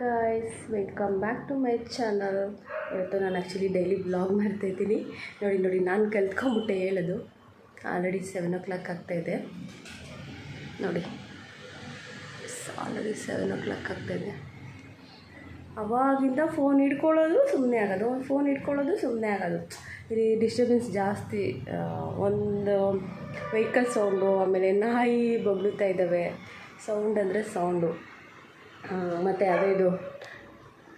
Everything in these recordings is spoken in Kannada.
Guys, welcome back to my channel. ಇವತ್ತು ನಾನು ಆ್ಯಕ್ಚುಲಿ ಡೈಲಿ ಬ್ಲಾಗ್ ಮಾಡ್ತಾಯಿದ್ದೀನಿ. ನೋಡಿ ನಾನು ಕಲ್ತ್ಕೊಂಬಿಟ್ಟೆ ಹೇಳೋದು. ಆಲ್ರೆಡಿ 7 o'clock ಆಗ್ತಾಯಿದೆ. ನೋಡಿ, ಆಲ್ರೆಡಿ 7 o'clock ಆಗ್ತಾಯಿದೆ. ಅವಾಗಿಂದ ಫೋನ್ ಹಿಡ್ಕೊಳ್ಳೋದು ಸುಮ್ಮನೆ ಆಗೋದು. ಇಲ್ಲಿ ಡಿಸ್ಟರ್ಬೆನ್ಸ್ ಜಾಸ್ತಿ. ಒಂದು ವೆಹಿಕಲ್ ಸೌಂಡು, ಆಮೇಲೆ ನಾಯಿ ಬೊಗಳುತ್ತಾ ಇದ್ದಾವೆ. ಸೌಂಡ್ ಅಂದರೆ ಸೌಂಡು. ಮತ್ತು ಇದು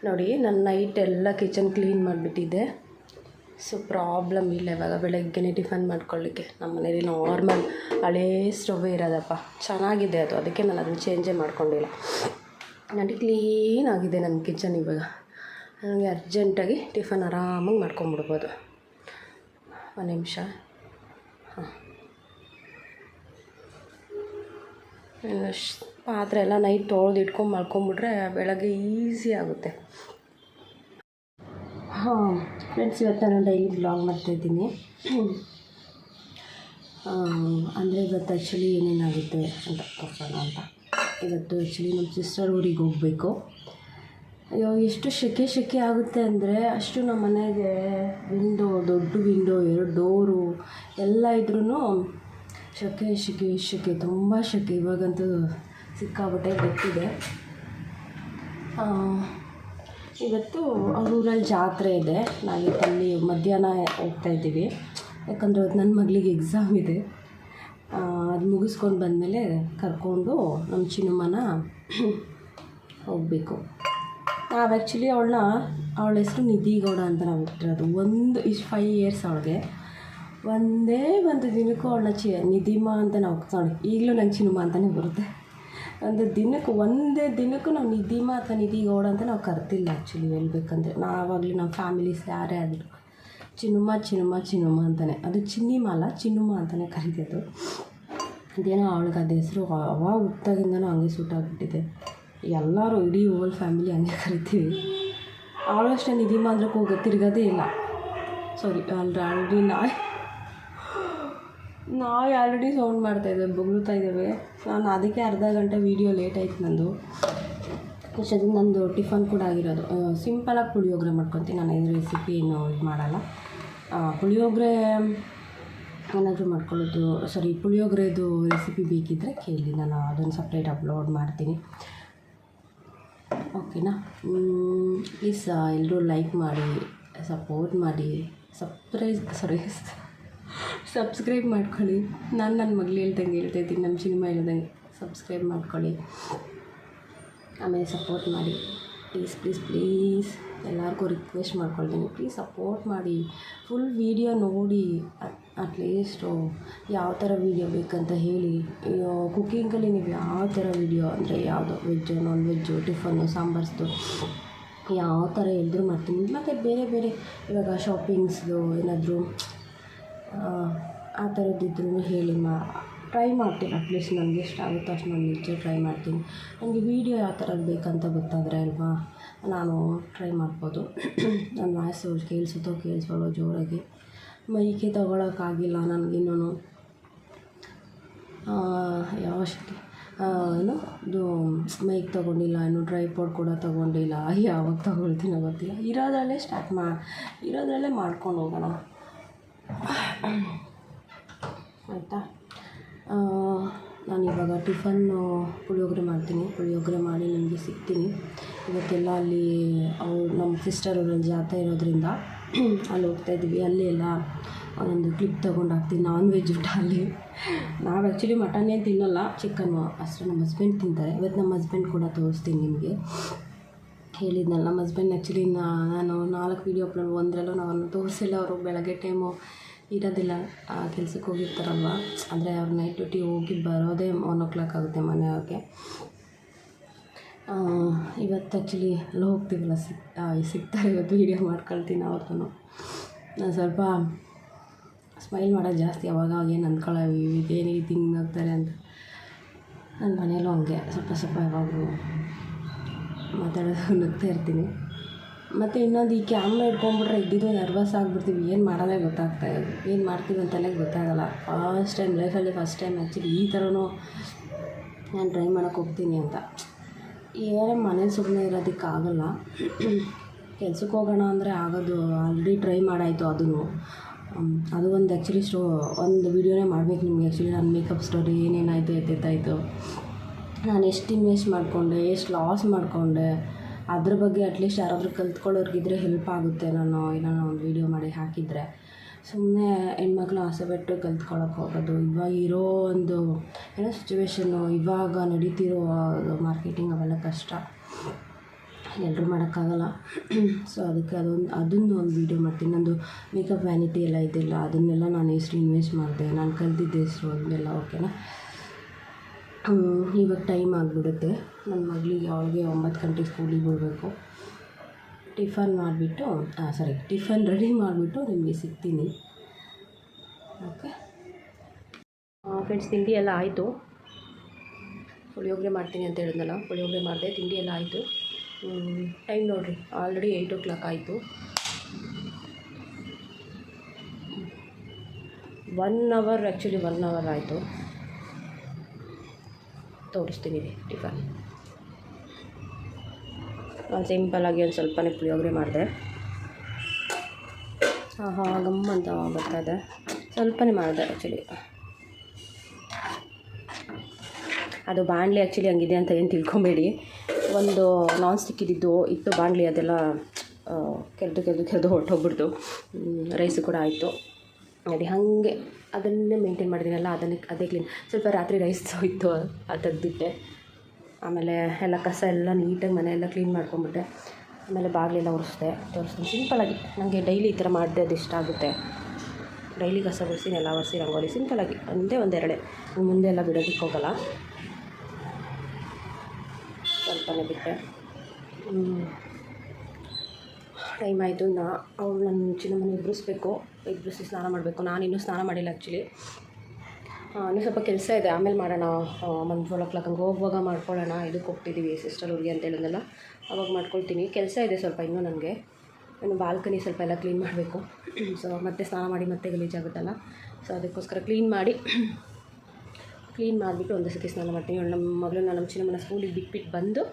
ನೋಡಿ, ನಾನು ನೈಟ್ ಎಲ್ಲ ಕಿಚನ್ ಕ್ಲೀನ್ ಮಾಡಿಬಿಟ್ಟಿದ್ದೆ. ಸೊ ಪ್ರಾಬ್ಲಮ್ ಇಲ್ಲ. ಇವಾಗ ಬೆಳಗ್ಗೆ ಟಿಫನ್ ಮಾಡ್ಕೊಳ್ಳಿಕ್ಕೆ ನಮ್ಮ ಮನೇಲಿ ನಾರ್ಮಲ್ ಹಳೇ ಸ್ಟವ್ ಇರೋದಪ್ಪ. ಚೆನ್ನಾಗಿದೆ ಅದು, ಅದಕ್ಕೆ ನಾನು ಅದನ್ನು ಚೇಂಜೇ ಮಾಡ್ಕೊಂಡಿಲ್ಲ. ನನಗೆ ಕ್ಲೀನ್ ಆಗಿದೆ ನನ್ನ ಕಿಚನ್. ಇವಾಗ ನನಗೆ ಅರ್ಜೆಂಟಾಗಿ ಟಿಫನ್ ಆರಾಮಾಗಿ ಮಾಡ್ಕೊಂಬಿಡ್ಬೋದು. ಒಂದು ನಿಮಿಷ. ಪಾತ್ರೆ ಎಲ್ಲ ನೈಟ್ ತೊಳೆದು ಇಟ್ಕೊಂಡು ಮಲ್ಕೊಂಬಿಟ್ರೆ ಬೆಳಗ್ಗೆ ಈಸಿ ಆಗುತ್ತೆ. ಫ್ರೆಂಡ್ಸ್, ಇವತ್ತು ನಾನು ಡೈಲಿ ಬ್ಲಾಗ್ ಮಾಡ್ತಾಯಿದ್ದೀನಿ. ಅಂದರೆ ಇವತ್ತು ಆ್ಯಕ್ಚುಲಿ ಏನೇನಾಗುತ್ತೆ ಅಂತ ತೋರಿಸೋಣ ಅಂತ. ಇವತ್ತು ಆ್ಯಕ್ಚುಲಿ ನಮ್ಮ ಸಿಸ್ಟರ್ ಊರಿಗೆ ಹೋಗಬೇಕು. ಅಯ್ಯೋ, ಎಷ್ಟು ಸೆಕೆ ಆಗುತ್ತೆ ಅಂದರೆ ಅಷ್ಟು ನಮ್ಮ ಮನೆಗೆ ದೊಡ್ಡ ವಿಂಡೋ, 2 ಡೋರು ಎಲ್ಲ ಇದ್ರೂ ಶೆಕೆ ತುಂಬ ಶೆಕೆ. ಇವಾಗಂತೂ ಸಿಕ್ಕಾಬಟ್ಟೆ ಗೊತ್ತಿದೆ. ಇವತ್ತು ಅವ್ರ ಊರಲ್ಲಿ ಜಾತ್ರೆ ಇದೆ. ನಾವಿಲ್ಲಿ ಮಧ್ಯಾಹ್ನ ಹೋಗ್ತಾಯಿದ್ದೀವಿ. ಯಾಕಂದರೆ ಅವತ್ತು ನನ್ನ ಮಗಳಿಗೆ ಎಕ್ಸಾಮ್ ಇದೆ. ಅದು ಮುಗಿಸ್ಕೊಂಡು ಬಂದಮೇಲೆ ಕರ್ಕೊಂಡು ನಮ್ಮ ಚಿನ್ನಮ್ಮನ ಹೋಗಬೇಕು. ನಾವು ಆ್ಯಕ್ಚುಲಿ ಅವಳ ಹೆಸರು ನಿಧಿಗೌಡ ಅಂತ ನಾವು ಇಟ್ಟಿರೋದು. 5 years ಅವಳಿಗೆ. ಒಂದೇ ಒಂದು ದಿನಕ್ಕೂ ಅವಳನ್ನ ನಿಧಿಮ್ಮ ಅಂತ ನಾವು ನೋಡಿ, ಈಗಲೂ ನಂಗೆ ಚಿನ್ನಮ್ಮ ಅಂತಲೇ ಬರುತ್ತೆ. ಒಂದೇ ದಿನಕ್ಕೂ ನಾವು ನಿಧಿಮ್ಮ ಅಥವಾ ನಿಧಿಗೌಡ ಅಂತ ನಾವು ಕರ್ತಿಲ್ಲ. ಆ್ಯಕ್ಚುಲಿ ಹೇಳ್ಬೇಕಂದ್ರೆ ನಾವಾಗಲಿ ನಮ್ಮ ಫ್ಯಾಮಿಲೀಸ್ ಯಾರೇ ಆದರೂ ಚಿನ್ನಮ್ಮ ಅಂತಲೇ. ಅದು ಚಿನ್ನಿಮ್ಮ ಅಲ್ಲ, ಚಿನ್ನಮ್ಮ ಅಂತಲೇ ಕರೀತಿದ್ದು. ಅದೇನೋ ಅವಳಿಗೆ ಅದು ಹೆಸರು ಅವಾಗ ಹುಟ್ಟಾಗಿಂದನೂ ಹಂಗೆ ಸೂಟಾಗ್ಬಿಟ್ಟಿದೆ. ಎಲ್ಲರೂ ಇಡೀ ಓಲ್ ಫ್ಯಾಮಿಲಿ ಹಂಗೆ ಕರಿತೀವಿ. ಅವಳಷ್ಟೇ ನಿಧಿಮ್ಮ ಅಂದ್ರೆ ತಿರ್ಗೋದೇ ಇಲ್ಲ. ಸಾರಿ, ಆಲ್ರೆಡಿ ನಾಯಿ ಆಲ್ರೆಡಿ ಸೌಂಡ್ ಮಾಡ್ತಾಯಿದ್ದೇವೆ, ಬೊಗಳುತ್ತಾ ಇದ್ದೇವೆ. ನಾನು ಅದಕ್ಕೆ ಅರ್ಧ ಗಂಟೆ ವೀಡಿಯೋ ಲೇಟ್ ಆಯ್ತು ನಂದು. ಅಷ್ಟೊತ್ತಿಗೆ ನಂದು ಟಿಫನ್ ಕೂಡ ಆಗಿರೋದು. ಸಿಂಪಲಾಗಿ ಪುಳಿಯೋಗರೆ ಮಾಡ್ಕೊತೀನಿ. ನಾನು ಏನು ರೆಸಿಪಿ ಏನು ಇದು ಮಾಡಲ್ಲ. ಪುಳಿಯೋಗರೆ ಏನಾದರೂ ಮಾಡ್ಕೊಳ್ಳೋದು, ಪುಳಿಯೋಗರೆದು ರೆಸಿಪಿ ಬೇಕಿದ್ದರೆ ಕೇಳಿ, ನಾನು ಅದನ್ನು ಸಪ್ರೇಟ್ ಅಪ್ಲೋಡ್ ಮಾಡ್ತೀನಿ. ಓಕೆನಾ? ಪ್ಲೀಸ್ ಎಲ್ಲರೂ ಲೈಕ್ ಮಾಡಿ, ಸಪೋರ್ಟ್ ಮಾಡಿ, ಸಬ್ಸ್ಕ್ರೈಬ್ ಮಾಡ್ಕೊಳ್ಳಿ. ನಾನು ನನ್ನ ಮಗಳು ಹೇಳ್ತಾಯಿದ್ದೀನಿ, ನಮ್ಮ ಸಿನಿಮಾ ಹೇಳ್ದಂಗೆ ಸಬ್ಸ್ಕ್ರೈಬ್ ಮಾಡ್ಕೊಳ್ಳಿ. ಆಮೇಲೆ ಸಪೋರ್ಟ್ ಮಾಡಿ ಪ್ಲೀಸ್. ಎಲ್ಲರಿಗೂ ರಿಕ್ವೆಸ್ಟ್ ಮಾಡ್ಕೊಳ್ತೀನಿ, ಪ್ಲೀಸ್ ಸಪೋರ್ಟ್ ಮಾಡಿ. ಫುಲ್ ವೀಡಿಯೋ ನೋಡಿ, ಅಟ್ಲೀಸ್ಟು ಯಾವ ಥರ ವೀಡಿಯೋ ಬೇಕಂತ ಹೇಳಿ. ಕುಕ್ಕಿಂಗಲ್ಲಿ ನೀವು ಯಾವ ಥರ ವೀಡಿಯೋ ಅಂದರೆ ಯಾವುದು, ವೆಜ್ಜು, ನಾನ್ ವೆಜ್ಜು, ಟಿಫನ್ನು, ಸಾಂಬಾರ್ಸ್ದು ಯಾವ ಥರ ಹೇಳಿದ್ರು ಮಾಡ್ತೀನಿ. ಮತ್ತು ಬೇರೆ ಇವಾಗ ಶಾಪಿಂಗ್ಸ್ದು ಏನಾದರೂ ಆ ಥರದ್ದಿದ್ರೂ ಹೇಳಿ, ಟ್ರೈ ಮಾಡ್ತೀನಿ. ಅಟ್ಲೀಸ್ಟ್ ನನಗೆ ಎಷ್ಟು ಆಗುತ್ತೋ ಅಷ್ಟು ನಾನು ನಿಜ ಟ್ರೈ ಮಾಡ್ತೀನಿ. ನನಗೆ ವೀಡಿಯೋ ಯಾವ ಥರದ್ದು ಬೇಕಂತ ಗೊತ್ತಾದರೆ ಅಲ್ವಾ ನಾನು ಟ್ರೈ ಮಾಡ್ಬೋದು. ನನ್ನ ವಾಯ್ಸು ಕೇಳಿಸೋಳೋ ಜೋರಾಗಿ ಮೈಕೆ ತೊಗೊಳಕ್ಕಾಗಿಲ್ಲ ನನಗಿನ್ನೂ. ಯಾವಷ್ಟೇ ಇದು ಮೈಕ್ ತೊಗೊಂಡಿಲ್ಲ, ಇನ್ನು ಟ್ರೈಪಾಡ್ ಕೂಡ ತೊಗೊಂಡಿಲ್ಲ. ಯಾವಾಗ ತೊಗೊಳ್ತೀನೋ ಗೊತ್ತಿಲ್ಲ. ಇರೋದ್ರಲ್ಲೇ ಮಾಡ್ಕೊಂಡು ಹೋಗೋಣ, ಆಯಿತಾ? ನಾನು ಇವಾಗ ಟಿಫನ್ನು ಪುಳಿಯೋಗರೆ ಮಾಡ್ತೀನಿ. ಪುಳಿಯೋಗರೆ ಮಾಡಿ ನಿಮಗೆ ಸಿಗ್ತೀನಿ. ಇವತ್ತೆಲ್ಲ ಅಲ್ಲಿ ನಮ್ಮ ಸಿಸ್ಟರ್ ಊರಲ್ಲಿ ಜಾತ್ರೆ ಇರೋದ್ರಿಂದ ಅಲ್ಲಿ ಹೋಗ್ತಾಯಿದ್ದೀವಿ. ಅಲ್ಲಿ ಎಲ್ಲ ಒಂದೊಂದು ಕ್ಲಿಪ್ ತೊಗೊಂಡು ಹಾಕ್ತೀನಿ. ನಾನ್ ವೆಜ್ ಊಟ ಅಲ್ಲಿ. ನಾವು ಆ್ಯಕ್ಚುಲಿ ಮಟನ್ನೇ ತಿನ್ನೋಲ್ಲ, ಚಿಕನ್ನು ಅಷ್ಟೇ. ನಮ್ಮ ಹಸ್ಬೆಂಡ್ ತಿಂತಾರೆ. ಇವತ್ತು ನಮ್ಮ ಹಸ್ಬೆಂಡ್ ಕೂಡ ತೋರಿಸ್ತೀನಿ ನಿಮಗೆ. ಹೇಳಿದ್ನಲ್ಲ, ನಮ್ಮ ಹಸ್ಬೆಂಡ್ ಆ್ಯಕ್ಚುಲಿ ನಾನು 4 ವೀಡಿಯೋ ಅಪ್ಲೋಡ್, ಒಂದರಲ್ಲೂ ನಾವನ್ನು ತೋರಿಸಿಲ್ಲ. ಅವರು ಬೆಳಗ್ಗೆ ಟೈಮು ಇರೋದಿಲ್ಲ, ಕೆಲ್ಸಕ್ಕೆ ಹೋಗಿರ್ತಾರಲ್ವ. ಅಂದರೆ ಅವ್ರು ನೈಟ್ ಡ್ಯೂಟಿ ಹೋಗಿ ಬರೋದೇ 1 o'clock ಆಗುತ್ತೆ ಮನೆಯವ್ರಿಗೆ. ಇವತ್ತು ಆ್ಯಕ್ಚುಲಿ ಎಲ್ಲ ಹೋಗ್ತೀವಲ್ಲ, ಸಿಗ್ತಾರೆ. ಇವತ್ತು ವೀಡಿಯೋ ಮಾಡ್ಕೊಳ್ತೀನಿ ಅವ್ರದ್ದು. ನಾನು ಸ್ವಲ್ಪ ಸ್ಮೈಲ್ ಮಾಡೋದು ಜಾಸ್ತಿ. ಅವಾಗ ಏನು ಅಂದ್ಕೊಳ್ಳೋದು, ಇದೇನು ಹಿಂಗೆ ಆಗ್ತಾರೆ ಅಂತ. ನನ್ನ ಮನೆಯಲ್ಲೂ ಹಂಗೆ ಸ್ವಲ್ಪ ಯಾವಾಗಲೂ ಮಾತಾಡೋದು ನಗ್ತಾ ಇರ್ತೀನಿ. ಮತ್ತು ಇನ್ನೊಂದು, ಈ ಕ್ಯಾಮ್ರಾ ಇಟ್ಕೊಂಡ್ಬಿಟ್ರೆ ಇದ್ದಿದ್ದು ನರ್ವಸ್ ಆಗಿಬಿಡ್ತೀವಿ. ಏನು ಮಾಡೋದೇ ಏನು ಮಾಡ್ತೀವಿ ಅಂತಲೇ ಗೊತ್ತಾಗಲ್ಲ. ಲೈಫಲ್ಲಿ ಫಸ್ಟ್ ಟೈಮ್ ಆ್ಯಕ್ಚುಲಿ ಈ ಥರನೂ ನಾನು ಟ್ರೈ ಮಾಡೋಕ್ಕೆ ಹೋಗ್ತೀನಿ ಅಂತ. ಏನೇ ಮನೇಲಿ ಸುಮ್ಮನೆ ಇರೋದಕ್ಕಾಗಲ್ಲ. ಕೆಲ್ಸಕ್ಕೆ ಹೋಗೋಣ ಅಂದರೆ ಆಗೋದು. ಆಲ್ರೆಡಿ ಟ್ರೈ ಮಾಡಾಯಿತು ಅದು ಒಂದು ಆ್ಯಕ್ಚುಲಿ ಒಂದು ವೀಡಿಯೋನೇ ಮಾಡಬೇಕು ನಿಮಗೆ. ಆ್ಯಕ್ಚುಲಿ ನನ್ನ ಮೇಕಪ್ ಸ್ಟೋರಿ ಏನೇನಾಯಿತು ಎತ್ತಿತ್ತಾಯಿತು, ನಾನು ಎಷ್ಟು ಇನ್ವೆಸ್ಟ್ ಮಾಡಿಕೊಂಡೆ, ಎಷ್ಟು ಲಾಸ್ ಮಾಡಿಕೊಂಡೆ, ಅದ್ರ ಬಗ್ಗೆ ಅಟ್ಲೀಸ್ಟ್ ಯಾರಾದರೂ ಕಲ್ತ್ಕೊಳ್ಳೋರ್ಗಿದ್ರೆ ಹೆಲ್ಪ್ ಆಗುತ್ತೆ. ನಾನು ಒಂದು ವೀಡಿಯೋ ಮಾಡಿ ಹಾಕಿದರೆ. ಸುಮ್ಮನೆ ಹೆಣ್ಮಕ್ಳು ಆಸೆ ಬಿಟ್ಟು ಕಲ್ತ್ಕೊಳ್ಳೋಕೆ ಹೋಗೋದು. ಇವಾಗ ಇರೋ ಒಂದು ಸಿಚುವೇಶನ್ನು, ಇವಾಗ ನಡೀತಿರೋ ಮಾರ್ಕೆಟಿಂಗ್ ಅವೆಲ್ಲ ಕಷ್ಟ, ಎಲ್ಲರೂ ಮಾಡೋಕ್ಕಾಗಲ್ಲ. ಸೊ ಅದಕ್ಕೆ ಅದನ್ನು ಒಂದು ವೀಡಿಯೋ ಮಾಡ್ತೀನಿ. ನಂದು ಮೇಕಪ್ ವ್ಯಾನಿಟಿ ಎಲ್ಲ ಇದೆಯಲ್ಲ, ಅದನ್ನೆಲ್ಲ ನಾನು ಎಷ್ಟು ಇನ್ವೆಸ್ಟ್ ಮಾಡಿದೆ, ನಾನು ಕಲ್ತಿದ್ದೆ ಎಷ್ಟು, ಅದನ್ನೆಲ್ಲ ಓಕೆನಾ. ಇವಾಗ ಟೈಮ್ ಆಗಿಬಿಡುತ್ತೆ. ನನ್ನ ಮಗಳಿಗೆ ಅವಳಿಗೆ 9 ಗಂಟೆಗೆ ಸ್ಕೂಲಿಗೆ ಬಿಡಬೇಕು. ಟಿಫನ್ ರೆಡಿ ಮಾಡಿಬಿಟ್ಟು ನಿಮಗೆ ಸಿಗ್ತೀನಿ. ಓಕೆ ಫ್ರೆಂಡ್ಸ್, ತಿಂಡಿ ಎಲ್ಲ ಆಯಿತು. ಪುಳಿಯೋಗರೆ ಮಾಡ್ತೀನಿ ಅಂತ ಹೇಳಿದ್ನಲ್ಲ, ಪುಳಿಯೋಗರೆ ಮಾಡಿದೆ. ತಿಂಡಿ ಎಲ್ಲ ಆಯಿತು. ಟೈಮ್ ನೋಡಿರಿ, ಆಲ್ರೆಡಿ 8 o'clock ಆಯಿತು. 1 hour ಆಯಿತು. ತೋರಿಸ್ತೀನಿ ರೀ ಟಿಫನ್. ನಾನು ಸಿಂಪಲಾಗಿ ಒಂದು ಸ್ವಲ್ಪನೇ ಪುಳಿಯೋಗರೆ ಮಾಡಿದೆ. ಗಮ್ಮ ಅಂತ ಬರ್ತಾಯಿದೆ. ಸ್ವಲ್ಪನೇ ಮಾಡಿದೆ ಆ್ಯಕ್ಚುಲಿ. ಅದು ಬಾಣಲಿ ಆ್ಯಕ್ಚುಲಿ ಹಂಗಿದೆ ಅಂತ ಏನು ತಿಳ್ಕೊಬೇಡಿ. ಒಂದು ನಾನ್ ಸ್ಟಿಕ್ ಇತ್ತು ಬಾಣಲಿ, ಅದೆಲ್ಲ ಕೆರೆದು ಹೊರಟೋಗ್ಬಿಡ್ತು. ರೈಸು ಕೂಡ ಆಯಿತು. ನೋಡಿ ಹಾಗೆ ಅದನ್ನೇ ಮೇಂಟೈನ್ ಮಾಡಿದ್ದೀನಲ್ಲ, ಅದೇ ಕ್ಲೀನ್. ಸ್ವಲ್ಪ ರಾತ್ರಿ ರೈಸ್ ಇತ್ತು, ಅದು ತೆಗೆದಿಟ್ಟೆ. ಆಮೇಲೆ ಎಲ್ಲ ಕಸ ಎಲ್ಲ ನೀಟಾಗಿ ಮನೆಯೆಲ್ಲ ಕ್ಲೀನ್ ಮಾಡ್ಕೊಂಬಿಟ್ಟೆ. ಆಮೇಲೆ ಬಾಗಿಲೆಲ್ಲ ತೋರಿಸ್ತೀನಿ ಸಿಂಪಲಾಗಿ. ನನಗೆ ಡೈಲಿ ಈ ಥರ ಮಾಡಿದೆ ಅದು ಇಷ್ಟ ಆಗುತ್ತೆ. ಡೈಲಿ ಕಸ ಗುಡಿಸಿ, ನೆಲ ಒರೆಸಿ, ರಂಗೋಲಿ ಸಿಂಪಲಾಗಿ ಒಂದೆರಡೆ. ಮುಂದೆ ಎಲ್ಲ ಬಿಡೋದಕ್ಕೆ ಹೋಗಲ್ಲ, ಸ್ವಲ್ಪನೇ ಬಿಟ್ಟೆ. ಟೈಮ್ ಆಯಿತು. ಅವಳು ನನ್ನ ಚಿನ್ನಮ್ಮನ ಎಬ್ಬಿಸಿ ಸ್ನಾನ ಮಾಡಬೇಕು. ನಾನಿನ್ನೂ ಸ್ನಾನ ಮಾಡಿಲ್ಲ ಆ್ಯಕ್ಚುಲಿ. ಇನ್ನೂ ಸ್ವಲ್ಪ ಕೆಲಸ ಇದೆ, ಆಮೇಲೆ ಮಾಡೋಣ. 12 o'clock ಹಂಗೆ ಹೋಗುವಾಗ ಮಾಡ್ಕೊಳ್ಳೋಣ. ಇದಕ್ಕೆ ಹೋಗ್ತಿದ್ದೀವಿ ಸಿಸ್ಟರ್ ಊರಿಗೆ ಅಂತ ಹೇಳಿದ್ನಲ್ಲ, ಅವಾಗ ಮಾಡ್ಕೊಳ್ತೀನಿ. ಕೆಲಸ ಇದೆ ಸ್ವಲ್ಪ ಇನ್ನೂ ನನಗೆ. ಇನ್ನು ಬಾಲ್ಕನಿ ಸ್ವಲ್ಪ ಎಲ್ಲ ಕ್ಲೀನ್ ಮಾಡಬೇಕು. ಸೊ ಮತ್ತೆ ಸ್ನಾನ ಮಾಡಿ ಮತ್ತೆ ಗಲೀಜಾಗುತ್ತಲ್ಲ, ಸೊ ಅದಕ್ಕೋಸ್ಕರ ಕ್ಲೀನ್ ಮಾಡಿಬಿಟ್ಟು ಒಂದೇ ಸತಿ ಸ್ನಾನ ಮಾಡ್ತೀನಿ. ನಮ್ಮ ಮಗಳನ್ನ ನಮ್ಮ ಚಿನ್ನಮ್ಮನ ಸ್ಕೂಲಿಗೆ ಬಿಟ್ಬಿಟ್ಟು ಬಂದು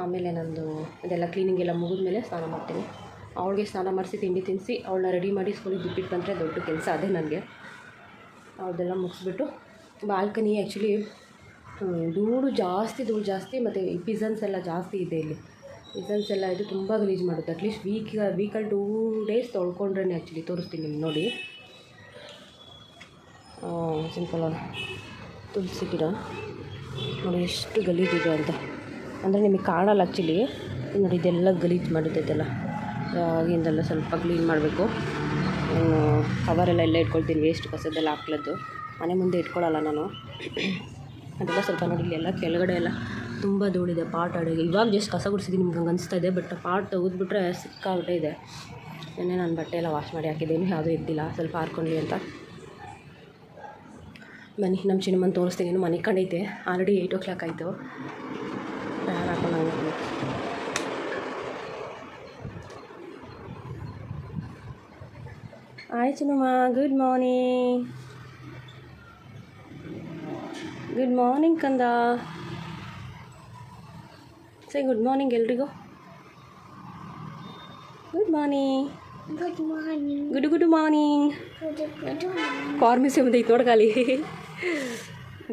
ಆಮೇಲೆ ನಂದು ಇದೆಲ್ಲ ಕ್ಲೀನಿಂಗ್ ಎಲ್ಲ ಮುಗಿದ್ಮೇಲೆ ಸ್ನಾನ ಮಾಡ್ತೀನಿ. ಅವಳಿಗೆ ಸ್ನಾನ ಮಾಡಿಸಿ ತಿಂಡಿ ತಿನ್ನಿಸಿ ಅವಳನ್ನ ರೆಡಿ ಮಾಡಿ ಸ್ಕೂಲಿಗೆ ಬಿಟ್ಬಿಟ್ಟು ಬಂದರೆ ದೊಡ್ಡ ಕೆಲಸ ಅದೇ ನನಗೆ. ಅವ್ರದ್ದೆಲ್ಲ ಮುಗಿಸ್ಬಿಟ್ಟು ಬಾಲ್ಕನಿ ಆ್ಯಕ್ಚುಲಿ ಧೂಳು ಜಾಸ್ತಿ ಮತ್ತು ಪಿಜನ್ಸ್ ಎಲ್ಲ ಜಾಸ್ತಿ ಇದೆ ಇಲ್ಲಿ. ಪಿಜನ್ಸ್ ಎಲ್ಲ ಇದು ತುಂಬ ಗಲೀಜು ಮಾಡುತ್ತೆ. ಅಟ್ಲೀಸ್ಟ್ ವೀಕಲ್ಲಿ 2 days ತೊಳ್ಕೊಂಡ್ರೆ ಆ್ಯಕ್ಚುಲಿ. ತೋರಿಸ್ತೀನಿ ನಿಮ್ಗೆ ನೋಡಿ. ಸಿಂಪಲ್ ತುಳಸಿ ಗಿಡ ನೋಡಿ ಎಷ್ಟು ಗಲೀಜಿದೆ ಅಂತ. ಅಂದರೆ ನಿಮಗೆ ಕಾಣಲ್ಲ ಆ್ಯಕ್ಚುಲಿ. ನೋಡಿ ಇದೆಲ್ಲ ಗಲೀಜು ಮಾಡಿದ್ದೆಲ್ಲ. ಆಗಿಂದೆಲ್ಲ ಸ್ವಲ್ಪ ಕ್ಲೀನ್ ಮಾಡಬೇಕು. ಕವರೆಲ್ಲ ಇಟ್ಕೊಳ್ತೀನಿ, ವೇಸ್ಟ್ ಕಸದ್ದೆಲ್ಲ ಹಾಕ್ಲದ್ದು. ಮನೆ ಮುಂದೆ ಇಟ್ಕೊಳ್ಳಲ್ಲ ನಾನು. ಅದೆಲ್ಲ ಸ್ವಲ್ಪ ನೋಡಿ ಇಲ್ಲೆಲ್ಲ ಕೆಳಗಡೆ ಎಲ್ಲ ತುಂಬ ಧೂಳಿದೆ. ಪಾಟ್ ಅಡುಗೆ ಇವಾಗ ಜಸ್ಟ್ ಕಸ ಗುಡಿಸಿದ್ದೀನಿ, ನಿಮ್ಗೆ ಹಂಗೆ ಅನಿಸ್ತಾ ಇದೆ. ಬಟ್ ಪಾಟ್ ತೆಗೆದ್ಬಿಟ್ರೆ ಸಿಕ್ಕಾಬಿಟ್ಟೆ ಇದೆ. ನಿನ್ನೆ ನಾನು ಬಟ್ಟೆ ಎಲ್ಲ ವಾಶ್ ಮಾಡಿ ಹಾಕಿದ್ದೀನಿ, ಯಾವುದೂ ಎದ್ದಿಲ್ಲ, ಸ್ವಲ್ಪ ಹಾರ್ಕೊಳ್ಳಿ ಅಂತ. ಬನ್ನಿ ನಮ್ಮ ಚಿನ್ನಮ್ಮನ ತೋರಿಸ್ತೀನಿ. ಇನ್ನು ಮನೆ ಕಂಡೈತೆ. ಆಲ್ರೆಡಿ 8 o'clock ಆಯಿತು. ಹಾಕೊಂಡು ಹಾಯ್ ಚಿನ್ನಮ್ಮ, ಗುಡ್ ಮಾರ್ನಿಂಗ್ ಕಂದ. ಸೇ ಗುಡ್ ಮಾರ್ನಿಂಗ್ ಎಲ್ರಿಗೂ. Good morning. Good morning. Pharmacy ಮುಂದೆ ಇತ್ತು ನೋಡ್ಕಾಲಿ.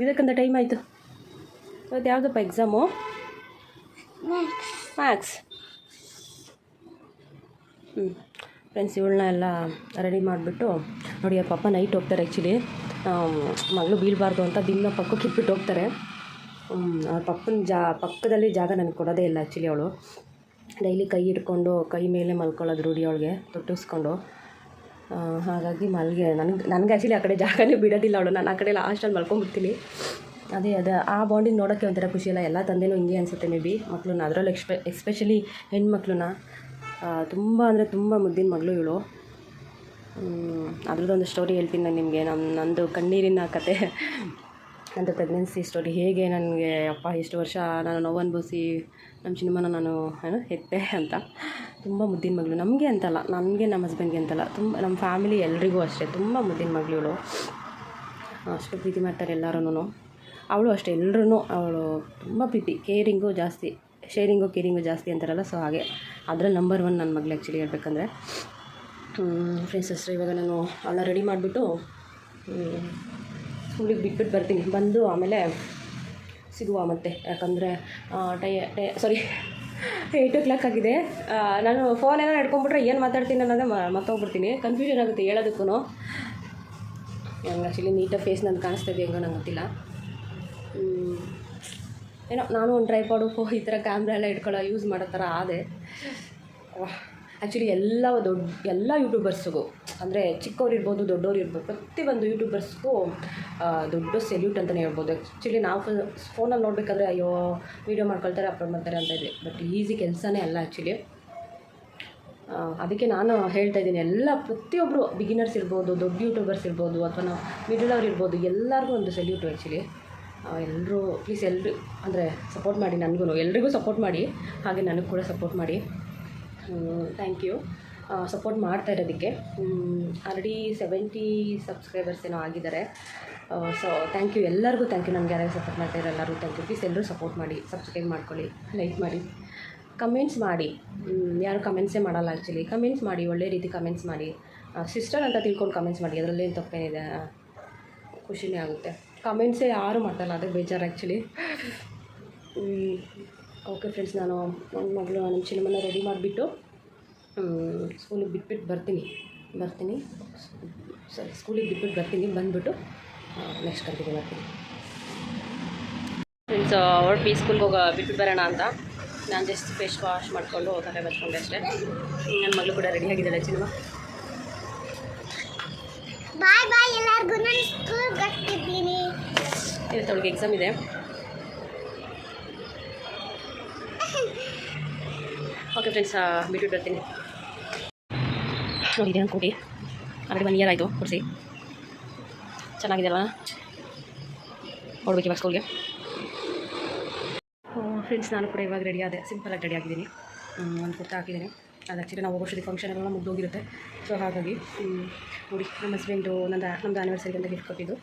ಇದಕ್ಕಂತ ಟೈಮ್ ಆಯಿತು. ಇವತ್ತು ಯಾವುದಪ್ಪ ಎಕ್ಸಾಮು? ಮ್ಯಾಥ್ಸ್. ಫ್ರೆಂಡ್ಸ್, ಇವಳನ್ನ ಎಲ್ಲ ರೆಡಿ ಮಾಡಿಬಿಟ್ಟು ನೋಡಿ. ಅವ್ರ ಪಪ್ಪ ನೈಟ್ ಹೋಗ್ತಾರೆ ಆ್ಯಕ್ಚುಲಿ. ಮಗಳು ಬೀಳಬಾರ್ದು ಅಂತ ದಿನ ಪಕ್ಕಕ್ಕೆ ಇಟ್ಬಿಟ್ಟು ಹೋಗ್ತಾರೆ. ಅವ್ರ ಪಪ್ಪನ ಪಕ್ಕದಲ್ಲಿ ಜಾಗ ನನಗೆ ಕೊಡೋದೇ ಇಲ್ಲ ಆ್ಯಕ್ಚುಲಿ. ಅವಳು ಡೈಲಿ ಕೈ ಹಿಡ್ಕೊಂಡು ಕೈ ಮೇಲೆ ಮಲ್ಕೊಳ್ಳೋದು ರೂಢಿ ಅವಳಿಗೆ, ತೊಟ್ಟಿಸ್ಕೊಂಡು. ಹಾಗಾಗಿ ನನಗೆ ಆ್ಯಕ್ಚುಲಿ ಆ ಕಡೆ ಜಾಗನೇ ಬಿಡೋದಿಲ್ಲ ಅವಳು. ನಾನು ಆ ಕಡೆ ಲಾಸ್ಟಲ್ಲಿ ಮಲ್ಕೊಂಡ್ಬಿಡ್ತೀನಿ. ಅದೇ ಆ ಬಾಂಡಿಂಗ್ ನೋಡೋಕ್ಕೆ ಒಂಥರ ಖುಷಿಯಲ್ಲ. ಎಲ್ಲ ತಂದೆನೂ ಹಿಂಗೆ ಅನಿಸುತ್ತೆ ಮೇ ಬಿ. ಮಕ್ಕಳನ್ನ ಅದರಲ್ಲೂ ಎಸ್ಪೆಷಲಿ ಹೆಣ್ಮಕ್ಳನ್ನ ತುಂಬ ಅಂದರೆ ತುಂಬ ಮುದ್ದಿನ ಮಗಳು ಇವಳು. ಅದರದ್ದೊಂದು ಸ್ಟೋರಿ ಹೇಳ್ತೀನಿ ನಾನು ನಿಮಗೆ. ನಂದು ಕಣ್ಣೀರಿನ ಕತೆ, ನಂದು ಪ್ರೆಗ್ನೆನ್ಸಿ ಸ್ಟೋರಿ. ಹೇಗೆ ನನಗೆ ಎಷ್ಟು ವರ್ಷ ನಾನು ನೋವು ಅನುಭವಿಸಿ ನಮ್ಮ ಚಿನ್ನಮ್ಮನ ನಾನು ಹೆತ್ತೆ ಅಂತ. ತುಂಬ ಮುದ್ದಿನ ಮಗಳು. ನಮಗೆ ಅಂತಲ್ಲ, ನನಗೆ ನಮ್ಮ ಹಸ್ಬೆಂಡ್ಗೆ ಅಂತಲ್ಲ, ತುಂಬ ನಮ್ಮ ಫ್ಯಾಮಿಲಿ ಎಲ್ರಿಗೂ ಅಷ್ಟೇ. ತುಂಬ ಮುದ್ದಿನ ಮಗಳು ಇವಳು. ಅಷ್ಟು ಪ್ರೀತಿ ಮಾಡ್ತಾರೆ ಎಲ್ಲರೂ. ಅವಳು ಅಷ್ಟೇ, ಎಲ್ಲರೂ ಅವಳು ತುಂಬ ಪ್ರೀತಿ, ಕೇರಿಂಗು ಜಾಸ್ತಿ. ಶೇರಿಂಗು ಕೇರಿಂಗು ಜಾಸ್ತಿ ಅಂತಾರಲ್ಲ, ಸೊ ಹಾಗೆ ಅದರಲ್ಲಿ ನಂಬರ್ 1 ನನ್ನ ಮಗಳು ಆ್ಯಕ್ಚುಲಿ ಹೇಳ್ಬೇಕಂದ್ರೆ. ಫ್ರೆಂಡ್ಸ್ ಅಷ್ಟೇ, ಇವಾಗ ನಾನು ಅವಳ ರೆಡಿ ಮಾಡಿಬಿಟ್ಟು ಸ್ಕೂಲಿಗೆ ಬಿಟ್ಬಿಟ್ಟು ಬರ್ತೀನಿ. ಬಂದು ಆಮೇಲೆ ಸಿಗುವ ಮತ್ತೆ, ಯಾಕಂದರೆ 8 o'clock ಆಗಿದೆ. ನಾನು ಫೋನೆಲ್ಲ ಹಿಡ್ಕೊಂಬಿಟ್ರೆ ಏನು ಮಾತಾಡ್ತೀನಿ ಅನ್ನೋದೇ ಮರ್ತೋಗ್ಬಿಡ್ತೀನಿ, ಕನ್ಫ್ಯೂಷನ್ ಆಗುತ್ತೆ ಹೇಳೋದಕ್ಕೂ. ನಂಗೆ ಆ್ಯಕ್ಚುಲಿ ನೀಟಾಗಿ ಫೇಸ್ ನಂದು ಕಾಣಿಸ್ತಾ ಇದೆ, ಹೆಂಗೋ ನಂಗೆ ಗೊತ್ತಿಲ್ಲ. ಏನೋ ನಾನು ಒಂದು ಟ್ರೈಪಾಡು ಈ ಥರ ಕ್ಯಾಮ್ರಾ ಎಲ್ಲ ಯೂಸ್ ಮಾಡೋ ಥರ ಆದೆ. ಆ್ಯಕ್ಚುಲಿ ಎಲ್ಲ ಯೂಟ್ಯೂಬರ್ಸ್ಗೂ, ಅಂದರೆ ಚಿಕ್ಕವ್ರು ಇರ್ಬೋದು, ದೊಡ್ಡವ್ರು ಇರ್ಬೋದು, ಪ್ರತಿಯೊಂದು ಯೂಟ್ಯೂಬರ್ಸ್ಗೂ ದೊಡ್ಡ ಸೆಲ್ಯೂಟ್ ಅಂತಲೇ ಹೇಳ್ಬೋದು. ಆ್ಯಕ್ಚುಲಿ ನಾವು ಫೋನಲ್ಲಿ ನೋಡಬೇಕಾದ್ರೆ ಅಯ್ಯೋ ವೀಡಿಯೋ ಮಾಡ್ಕೊಳ್ತಾರೆ, ಅಪ್ಲೋಡ್ ಮಾಡ್ತಾರೆ ಅಂತ ಇದ್ವಿ, ಬಟ್ ಈಸಿ ಕೆಲಸನೇ ಅಲ್ಲ ಆ್ಯಕ್ಚುಲಿ. ಅದಕ್ಕೆ ನಾನು ಹೇಳ್ತಾ ಇದ್ದೀನಿ, ಪ್ರತಿಯೊಬ್ಬರು ಬಿಗಿನರ್ಸ್ ಇರ್ಬೋದು, ದೊಡ್ಡ ಯೂಟ್ಯೂಬರ್ಸ್ ಇರ್ಬೋದು, ಅಥವಾ ನಾವು ಮಿಡಲ್ ಅವ್ರು ಇರ್ಬೋದು, ಎಲ್ಲರಿಗೂ ಒಂದು ಸೆಲ್ಯೂಟು ಆ್ಯಕ್ಚುಲಿ. ಎಲ್ಲರೂ ಪ್ಲೀಸ್ ಅಂದರೆ ಸಪೋರ್ಟ್ ಮಾಡಿ, ನನಗೂ ಎಲ್ರಿಗೂ ಸಪೋರ್ಟ್ ಮಾಡಿ, ಹಾಗೆ ನನಗೆ ಕೂಡ ಸಪೋರ್ಟ್ ಮಾಡಿ. ಥ್ಯಾಂಕ್ ಯು ಸಪೋರ್ಟ್ ಮಾಡ್ತಾ ಇರೋದಕ್ಕೆ. ಆಲ್ರೆಡಿ 70 ಸಬ್ಸ್ಕ್ರೈಬರ್ಸ್ ಏನೋ ಆಗಿದ್ದಾರೆ. ಸೊ ಥ್ಯಾಂಕ್ ಯು, ಎಲ್ಲರಿಗೂ ಥ್ಯಾಂಕ್ ಯು. ನನಗೆ ಯಾರ್ಯಾರು ಸಪೋರ್ಟ್ ಮಾಡ್ತಾ ಇರೋ ಎಲ್ಲರಿಗೂ ಥ್ಯಾಂಕ್ ಯು. ಪ್ಲೀಸ್ ಎಲ್ಲರೂ ಸಪೋರ್ಟ್ ಮಾಡಿ, ಸಬ್ಸ್ಕ್ರೈಬ್ ಮಾಡ್ಕೊಳ್ಳಿ, ಲೈಕ್ ಮಾಡಿ, ಕಮೆಂಟ್ಸ್ ಮಾಡಿ. ಯಾರು ಕಮೆಂಟ್ಸೇ ಮಾಡಲ್ಲ ಆ್ಯಕ್ಚುಲಿ. ಕಮೆಂಟ್ಸ್ ಮಾಡಿ, ಒಳ್ಳೆ ರೀತಿ ಕಮೆಂಟ್ಸ್ ಮಾಡಿ. ಸಿಸ್ಟರ್ ಅಂತ ತಿಳ್ಕೊಂಡು ಕಮೆಂಟ್ಸ್ ಮಾಡಿ, ಅದರಲ್ಲೇನು ತಪ್ಪೇನಿದೆ, ಖುಷಿನೇ ಆಗುತ್ತೆ. ಕಮೆಂಟ್ಸೇ ಯಾರೂ ಮಾಡ್ತಾಯಿಲ್ಲ, ಅದೇ ಬೇಜಾರು ಆ್ಯಕ್ಚುಲಿ. ಓಕೆ ಫ್ರೆಂಡ್ಸ್, ನಾನು ನನ್ನ ಮಗಳು ನಮ್ಮ ಚಿನ್ನಮ್ಮನ ರೆಡಿ ಮಾಡಿಬಿಟ್ಟು ಸ್ಕೂಲಿಗೆ ಬಿಟ್ಬಿಟ್ಟು ಬರ್ತೀನಿ. ಸ್ಕೂಲಿಗೆ ಬಿಟ್ಬಿಟ್ಟು ಬರ್ತೀನಿ. ಬಂದುಬಿಟ್ಟು ನೆಕ್ಸ್ಟ್ ಕಂಟಿನ್ಯೂ ಮಾಡ್ತೀನಿ. ಫ್ರೆಂಡ್ಸ್ ಹೊರಟು ಸ್ಕೂಲ್ಗೆ ಬಿಟ್ಬಿಟ್ಟು ಬರೋಣ ಅಂತ ನಾನು ಜಸ್ಟ್ ಫೇಸ್ ವಾಶ್ ಮಾಡಿಕೊಂಡು ತಲೆ ಬಚ್ಕೊಂಡೆ ಅಷ್ಟೇ. ನನ್ನ ಮಗಳು ಕೂಡ ರೆಡಿ ಆಗಿದ್ದಾಳೆ. ಚಿನ್ನಮ್ಮ ಬಾಯ್ ಬಾಯ್ ಎಲ್ಲರಿಗೂ. ನಾನು ಸ್ಕೂಲ್ಗೆ ಹೋಗ್ತಿದ್ದೀನಿ. ಇವತ್ತು ಅವಳಿಗೆ ಎಕ್ಸಾಮ್ ಇದೆ. ಓಕೆ ಫ್ರೆಂಡ್ಸ್, ಬಿಟ್ಬಿಟ್ಟು ಬರ್ತೀನಿ. ನೋಡಿದೆ ನಾನು ಕೊಡಿ, ಆಲ್ರೆಡಿ 1 year ಆಯಿತು ಕೊಡಿಸಿ. ಚೆನ್ನಾಗಿದೆ ಅಲ್ವಾ? ಹೊಡ್ಬೇಕು ಇವಾಗ ಸ್ಕೂಲ್ಗೆ. ಫ್ರೆಂಡ್ಸ್, ನಾನು ಕೂಡ ಇವಾಗ ರೆಡಿ ಆದೆ, ಸಿಂಪಲಾಗಿ ರೆಡಿ ಆಗಿದ್ದೀನಿ. ಒಂದು ಕುರ್ತಾ ಹಾಕಿದ್ದೀನಿ. ಅದು ಆ್ಯಕ್ಚುಲಿ ನಾವು ಹೋಗೋಷ್ಟೊತ್ತಿಗೆ ಫಂಕ್ಷನ್ ಎಲ್ಲ ಮುಗ್ದೋಗಿರುತ್ತೆ. ಸೊ ಹಾಗಾಗಿ ನೋಡಿ, ನಮ್ಮ ಹಸ್ಬೆಂಡು ನಮ್ಮದು ಆ್ಯನಿವರ್ಸರಿಗೆ ಅಂತ ಗಿಫ್ಟ್ ಕೊಟ್ಟಿದ್ದು.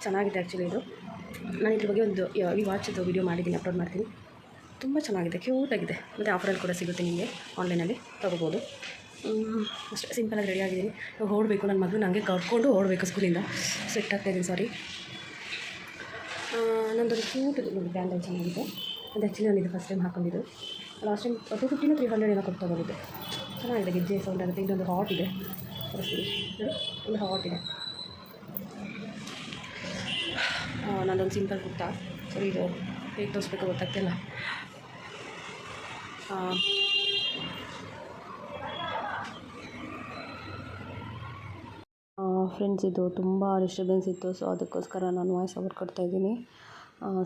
ಚೆನ್ನಾಗಿದೆ ಆ್ಯಕ್ಚುಲಿ ಇದು. ನಾನು ಇದ್ರ ಬಗ್ಗೆ ಒಂದು ಈ ವಾಚ್ದು ವೀಡಿಯೋ ಮಾಡಿದ್ದೀನಿ, ಅಪ್ಲೋಡ್ ಮಾಡ್ತೀನಿ. ತುಂಬ ಚೆನ್ನಾಗಿದೆ, ಕ್ಯೂಟಾಗಿದೆ. ಮತ್ತು ಆಫರಲ್ಲಿ ಕೂಡ ಸಿಗುತ್ತೆ ನಿಮಗೆ, ಆನ್ಲೈನಲ್ಲಿ ತೊಗೋಬೋದು. ಅಷ್ಟೇ ಸಿಂಪಲಾಗಿ ರೆಡಿ ಆಗಿದ್ದೀನಿ. ಇವಾಗ ಓಡಬೇಕು, ನನ್ನ ಮಗಳು ನನಗೆ ಕರ್ಕೊಂಡು ಓಡಬೇಕು ಸ್ಕೂಲಿಂದ. ಸೆಟ್ ಆಗ್ತಾಯಿದ್ದೀನಿ, ಸಾರಿ. ನಂದೊಂದು ಕ್ಯೂಟ್ ಇದು ನೋಡಿ, ಬ್ಯಾಂಡಲ್ ಚೆನ್ನಾಗಿದೆ. ಅದು ಆ್ಯಕ್ಚುಲಿ ನಾನು ಇದು ಫಸ್ಟ್ ಟೈಮ್ ಹಾಕೊಂಡಿದ್ದು. ಲಾಸ್ಟ್ ಟೈಮ್ 250 300 ಏನೋ ಕೊಟ್ಟು ತೊಗೊಂಡಿದ್ದೆ. ಚೆನ್ನಾಗಿದೆ, ಗೆಜ್ಜೆ ಸೌಂಡ್ ಆಗುತ್ತೆ. ಇದೊಂದು ಹಾಟ್ ಇದೆ, ಒಂದು ಹಾಟ್ ಇದೆ. ನಾನೊಂದು ಸಿಂಪಲ್ ಕುರ್ತಾ. ಸರಿ, ಇದು ಹೇಗೆ ತೋರಿಸ್ಬೇಕು ಗೊತ್ತಾಗ್ತಿಲ್ಲ. ಫ್ರೆಂಡ್ಸ್, ಇದು ತುಂಬ ಡಿಸ್ಟರ್ಬೆನ್ಸ್ ಇತ್ತು, ಸೊ ಅದಕ್ಕೋಸ್ಕರ ನಾನು ವಾಯ್ಸ್ ಓವರ್ ಕೊಡ್ತಾಯಿದ್ದೀನಿ.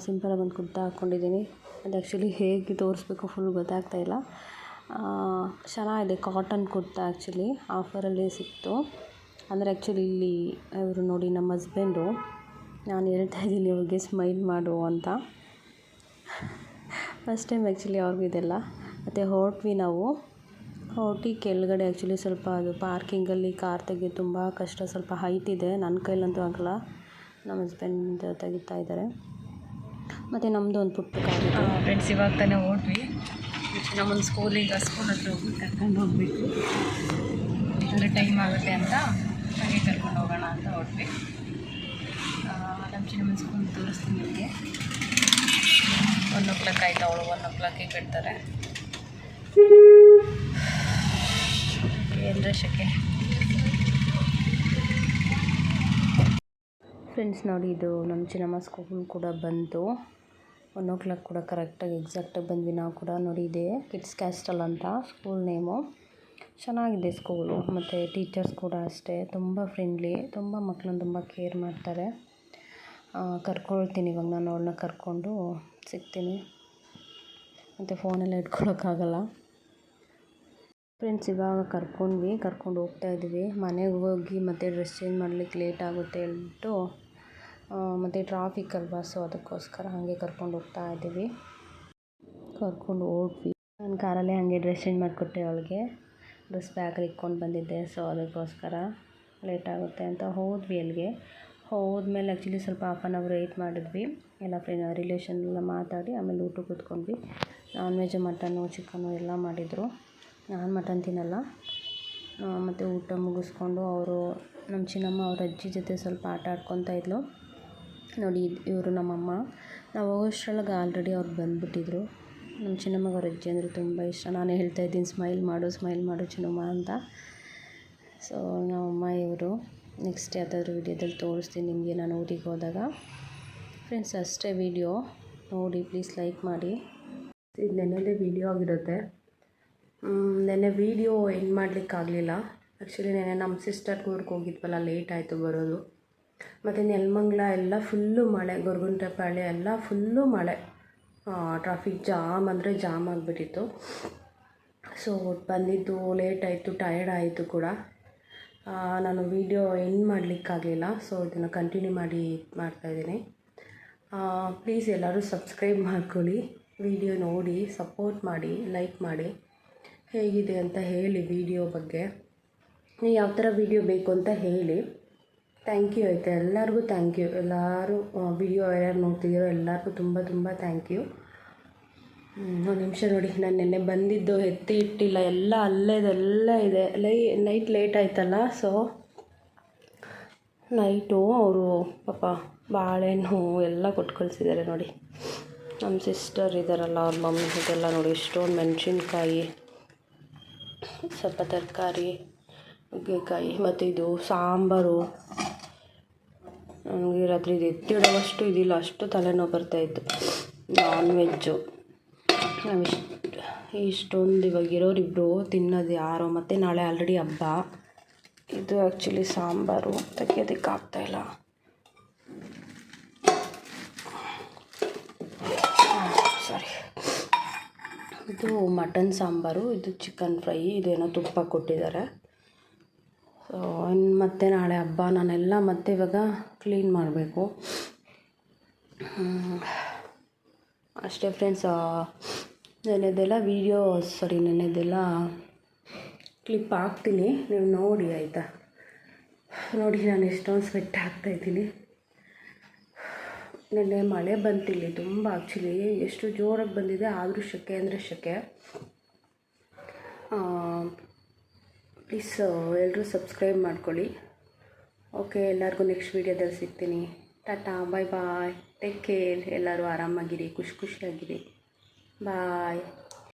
ಸಿಂಪಲಾಗಿ ಒಂದು ಕುರ್ತಾ ಹಾಕ್ಕೊಂಡಿದ್ದೀನಿ. ಅದು ಆ್ಯಕ್ಚುಲಿ ಹೇಗೆ ತೋರಿಸ್ಬೇಕು ಫುಲ್ ಗೊತ್ತಾಗ್ತಾಯಿಲ್ಲ. ಚೆನ್ನಾಗಿದೆ, ಕಾಟನ್ ಕುರ್ತಾ. ಆ್ಯಕ್ಚುಲಿ ಆಫರಲ್ಲಿ ಸಿಕ್ತು. ಅಂದರೆ ಆ್ಯಕ್ಚುಲಿ ಇಲ್ಲಿ ಇವರು ನೋಡಿ, ನಮ್ಮ ಹಸ್ಬೆಂಡು, ನಾನು ಹೇಳ್ತಾ ಇದ್ದೀನಿ ಅವ್ರಿಗೆ ಸ್ಮೈಲ್ ಮಾಡು ಅಂತ. ಫಸ್ಟ್ ಟೈಮ್ ಆ್ಯಕ್ಚುಲಿ ಅವ್ರಿಗೂ ಇದೆಲ್ಲ. ಮತ್ತು ಹೊರಟ್ವಿ ನಾವು. ಹೊರಟಿ ಕೆಳಗಡೆ ಆ್ಯಕ್ಚುಲಿ ಸ್ವಲ್ಪ ಅದು ಪಾರ್ಕಿಂಗಲ್ಲಿ ಕಾರ್ ತೆಗೆಯೋದು ತುಂಬ ಕಷ್ಟ, ಸ್ವಲ್ಪ ಹೈಟ್ ಇದೆ, ನನ್ನ ಕೈಲಂತೂ ಆಗಲ್ಲ. ನಮ್ಮ ಹಸ್ಬೆಂಡ್ ತೆಗಿತಾ ಇದ್ದಾರೆ. ಮತ್ತು ನಮ್ಮದು ಒಂದು ಪುಟ್ಟ ಕಾರ್ ಇದೆ. ಫ್ರೆಂಡ್ಸ್, ಇವಾಗ ತಾನೇ ಹೊರಟ್ವಿ. ನಮ್ಮೊಂದು ಸ್ಕೂಲ್ ಹತ್ರ ಹೋಗಿ ಕರ್ಕೊಂಡು ಹೋಗಬೇಕು, ಅಂದರೆ ಟೈಮ್ ಆಗುತ್ತೆ ಅಂತ ಹಾಗೆ ಕರ್ಕೊಂಡು ಹೋಗೋಣ ಅಂತ ಹೊರಟ್ವಿ. ನಮ್ಮ ಚಿನ್ನಮ್ಮನ ಸ್ಕೂಲ್ ತೋರಿಸ್ತೀನಿ ನಿಮಗೆ. 1 o'clock ಆಯಿತು, ಅವಳು 1 o'clock ಬಿಡ್ತಾರೆ. ಎಲ್ಲರ ಶಕೆ. ಫ್ರೆಂಡ್ಸ್ ನೋಡಿ, ಇದು ನಮ್ಮ ಚಿನ್ನಮ್ಮ ಸ್ಕೂಲ್ ಕೂಡ ಬಂತು. 1 o'clock ಕೂಡ ಕರೆಕ್ಟಾಗಿ ಎಕ್ಸಾಕ್ಟಾಗಿ ಬಂದ್ವಿ ನಾವು ಕೂಡ. ನೋಡಿ, ಇದೆ ಕಿಡ್ಸ್ ಕ್ಯಾಸ್ಟಲ್ ಅಂತ ಸ್ಕೂಲ್ ನೇಮು. ಚೆನ್ನಾಗಿದೆ ಸ್ಕೂಲು. ಮತ್ತು ಟೀಚರ್ಸ್ ಕೂಡ ಅಷ್ಟೇ, ತುಂಬ ಫ್ರೆಂಡ್ಲಿ, ತುಂಬ ಮಕ್ಕಳನ್ನ ತುಂಬ ಕೇರ್ ಮಾಡ್ತಾರೆ. ಕರ್ಕೊಳ್ತೀನಿ ಇವಾಗ ನಾನು ಅವ್ಳನ್ನ ಕರ್ಕೊಂಡು ಸಿಗ್ತೀನಿ. ಮತ್ತು ಫೋನೆಲ್ಲ ಇಟ್ಕೊಳ್ಳೋಕ್ಕಾಗಲ್ಲ. ಫ್ರೆಂಡ್ಸ್, ಇವಾಗ ಕರ್ಕೊಂಡು ಹೋಗ್ತಾಯಿದ್ದೀವಿ. ಮನೆಗೆ ಹೋಗಿ ಮತ್ತೆ ಡ್ರೆಸ್ ಚೇಂಜ್ ಮಾಡಲಿಕ್ಕೆ ಲೇಟ್ ಆಗುತ್ತೆ ಹೇಳ್ಬಿಟ್ಟು, ಮತ್ತು ಟ್ರಾಫಿಕ್ ಅಲ್ವಾ, ಸೊ ಅದಕ್ಕೋಸ್ಕರ ಹಾಗೆ ಕರ್ಕೊಂಡು ಹೋಗ್ತಾಯಿದ್ದೀವಿ. ಕರ್ಕೊಂಡು ಹೋದ್ವಿ. ನಾನು ಕಾರಲ್ಲೇ ಹಾಗೆ ಡ್ರೆಸ್ ಚೇಂಜ್ ಮಾಡಿಕೊಟ್ಟೆ ಅವಳಿಗೆ. ಡ್ರೆಸ್ ಬ್ಯಾಗಲ್ಲಿ ಇಟ್ಕೊಂಡು ಬಂದಿದ್ದೆ, ಸೊ ಅದಕ್ಕೋಸ್ಕರ ಲೇಟ್ ಆಗುತ್ತೆ ಅಂತ ಹೋದ್ವಿ. ಅಲ್ಲಿಗೆ ಹೋದ್ಮೇಲೆ ಆ್ಯಕ್ಚುಲಿ ಸ್ವಲ್ಪ ಹಾಫ್ ಆನ್ ಅವರ್ ವೆಯ್ಟ್ ಮಾಡಿದ್ವಿ, ಎಲ್ಲ ರಿಲೇಷನ್ ಎಲ್ಲ ಮಾತಾಡಿ ಆಮೇಲೆ ಊಟಕ್ಕೆ ಕೂತ್ಕೊಂಡ್ವಿ. ನಾನ್ ವೆಜ್ ಮಟನ್ನು ಚಿಕನ್ನು ಎಲ್ಲ ಮಾಡಿದರು. ನಾನು ಮಟನ್ ತಿನ್ನಲ್ಲ. ಮತ್ತು ಊಟ ಮುಗಿಸ್ಕೊಂಡು ಅವರು ನಮ್ಮ ಚಿನ್ನಮ್ಮ ಅವ್ರ ಅಜ್ಜಿ ಜೊತೆ ಸ್ವಲ್ಪ ಆಟ ಆಡ್ಕೊತಾ ಇದ್ಲು. ನೋಡಿ ಇವರು ನಮ್ಮಮ್ಮ. ನಾವು ಹೋಗೋಷ್ಟ್ರೊಳಗೆ ಆಲ್ರೆಡಿ ಅವ್ರು ಬಂದುಬಿಟ್ಟಿದ್ರು. ನಮ್ಮ ಚಿನ್ನಮ್ಮಗೆ ಅವ್ರ ಅಜ್ಜಿ ಅಂದರೆ ತುಂಬ ಇಷ್ಟ. ನಾನೇ ಹೇಳ್ತಾಯಿದ್ದೀನಿ ಸ್ಮೈಲ್ ಮಾಡು ಚಿನ್ನಮ್ಮ ಅಂತ. ಸೊ ನಮ್ಮಮ್ಮ ಇವರು. ನೆಕ್ಸ್ಟ್ ಯಾವುದಾದ್ರೂ ವೀಡಿಯೋದಲ್ಲಿ ತೋರಿಸ್ತೀನಿ ನಿಮಗೆ ನಾನು ಊರಿಗೆ ಹೋದಾಗ. ಫ್ರೆಂಡ್ಸ್ ಅಷ್ಟೇ ವೀಡಿಯೋ ನೋಡಿ, ಪ್ಲೀಸ್ ಲೈಕ್ ಮಾಡಿ. ಇದು ನೆನ್ನೆದೇ ವೀಡಿಯೋ ಆಗಿರುತ್ತೆ. ನೆನ್ನೆ ವೀಡಿಯೋ ಎಂಡ್ ಮಾಡಲಿಕ್ಕಾಗಲಿಲ್ಲ. ಆ್ಯಕ್ಚುಲಿ ನೆನ್ನೆ ನಮ್ಮ ಸಿಸ್ಟರ್ಗೆ ಊರಿಗೆ ಹೋಗಿದ್ವಲ್ಲ, ಲೇಟ್ ಆಯಿತು ಬರೋದು. ಮತ್ತು ನೆಲಮಂಗಲ ಎಲ್ಲ ಫುಲ್ಲು ಮಳೆ, ಗೊರಗುಂಟೆಪಾಳ್ಯ ಎಲ್ಲ ಫುಲ್ಲು ಮಳೆ. ಟ್ರಾಫಿಕ್ ಜಾಮ್ ಅಂದರೆ ಜಾಮ್ ಆಗಿಬಿಟ್ಟಿತ್ತು. ಸೊ ಬಂದಿದ್ದು ಲೇಟ್ ಆಯಿತು, ಟಯರ್ಡ್ ಆಯಿತು ಕೂಡ. ನಾನು ವೀಡಿಯೋ ಎಂಡ್ ಮಾಡಲಿಕ್ಕಾಗಲಿಲ್ಲ. ಸೊ ಇದನ್ನು ಕಂಟಿನ್ಯೂ ಮಾಡ್ತಾಯಿದ್ದೀನಿ. ಪ್ಲೀಸ್ ಎಲ್ಲರೂ ಸಬ್ಸ್ಕ್ರೈಬ್ ಮಾಡ್ಕೊಳ್ಳಿ, ವಿಡಿಯೋ ನೋಡಿ ಸಪೋರ್ಟ್ ಮಾಡಿ, ಲೈಕ್ ಮಾಡಿ. ಹೇಗಿದೆ ಅಂತ ಹೇಳಿ ವೀಡಿಯೋ ಬಗ್ಗೆ, ನೀವು ಯಾವ ಥರ ವೀಡಿಯೋ ಬೇಕು ಅಂತ ಹೇಳಿ. ಥ್ಯಾಂಕ್ ಯು ಆಯಿತಾ, ಎಲ್ಲರಿಗೂ ಥ್ಯಾಂಕ್ ಯು. ಎಲ್ಲರೂ ವೀಡಿಯೋ ಯಾರು ನೋಡ್ತಿದ್ದೀರೋ ಎಲ್ಲರಿಗೂ ತುಂಬ ತುಂಬ ಥ್ಯಾಂಕ್ ಯು. ಒಂದು ನಿಮಿಷ ನೋಡಿ, ನಾನು ನೆನ್ನೆ ಬಂದಿದ್ದು ಎತ್ತಿ ಇಟ್ಟಿಲ್ಲ, ಎಲ್ಲ ಅಲ್ಲೇದೆಲ್ಲ ಇದೆ. ನೈಟ್ ಲೇಟ್ ಆಯ್ತಲ್ಲ, ಸೊ ನೈಟು ಅವರು ಪಾಪ ಬಾಳೆಹಣ್ಣು ಎಲ್ಲ ಕೊಟ್ಟು ಕಳಿಸಿದ್ದಾರೆ. ನೋಡಿ ನಮ್ಮ ಸಿಸ್ಟರ್ ಇದ್ದಾರಲ್ಲ, ಅವ್ರ ಮಮ್ಮಿ ಇದೆಲ್ಲ ನೋಡಿ, ಎಷ್ಟೊಂದು ಮೆಣಸಿನ್ಕಾಯಿ, ಸ್ವಲ್ಪ ತರಕಾರಿ, ನುಗ್ಗೆಕಾಯಿ, ಮತ್ತು ಇದು ಸಾಂಬಾರು. ನನಗೆ ರಾತ್ರಿ ಇದು ಎತ್ತಿಡೋವಷ್ಟು ಇದಿಲ್ಲ, ಅಷ್ಟು ತಲೆನೋವು ಬರ್ತಾಯಿತ್ತು. ನಾನ್ ವೆಜ್ಜು ನಾವು ಇಷ್ಟೊಂದು ಇವಾಗ ಇರೋರಿಬ್ಬರು ತಿನ್ನೋದು ಯಾರೋ. ಮತ್ತು ನಾಳೆ ಆಲ್ರೆಡಿ ಹಬ್ಬ. ಇದು ಆ್ಯಕ್ಚುಲಿ ಸಾಂಬಾರು ತೆಗಿಯೋದಕ್ಕೆ ಆಗ್ತಾಯಿಲ್ಲ. ಸಾರಿ, ಇದು ಮಟನ್ ಸಾಂಬಾರು, ಇದು ಚಿಕನ್ ಫ್ರೈ, ಇದೇನೋ ತುಪ್ಪ ಕೊಟ್ಟಿದ್ದಾರೆ. ಸೊ ಮತ್ತು ನಾಳೆ ಹಬ್ಬ, ನಾನೆಲ್ಲ ಮತ್ತೆ ಇವಾಗ ಕ್ಲೀನ್ ಮಾಡಬೇಕು ಅಷ್ಟೇ ಫ್ರೆಂಡ್ಸ್. ನೆನ್ನೆದೆಲ್ಲ ನೆನ್ನೆದೆಲ್ಲ ಕ್ಲಿಪ್ ಹಾಕ್ತೀನಿ, ನೀವು ನೋಡಿ ಆಯಿತಾ. ನೋಡಿ ನಾನು ಎಷ್ಟೊಂದು ಸ್ವೆಟ್ ಆಗ್ತಾಯಿದ್ದೀನಿ. ನೆನ್ನೆ ಮಳೆ ಬಂತಿಲ್ಲಿ ತುಂಬ, ಆ್ಯಕ್ಚುಲಿ ಎಷ್ಟು ಜೋರಾಗಿ ಬಂದಿದೆ, ಆದರೂ ಶೆಕೆ ಅಂದರೆ ಶೆಕೆ. ಪ್ಲೀಸ್ ಎಲ್ಲರೂ ಸಬ್ಸ್ಕ್ರೈಬ್ ಮಾಡ್ಕೊಳ್ಳಿ. ಓಕೆ, ಎಲ್ಲರಿಗೂ ನೆಕ್ಸ್ಟ್ ವೀಡಿಯೋದಲ್ಲಿ ಸಿಗ್ತೀನಿ. ಟಾಟಾ, ಬಾಯ್ ಬಾಯ್, ಟೇಕ್ ಕೇರ್. ಎಲ್ಲರೂ ಆರಾಮಾಗಿರಿ, ಖುಷಿಯಾಗಿರಿ. ಬಾಯ್.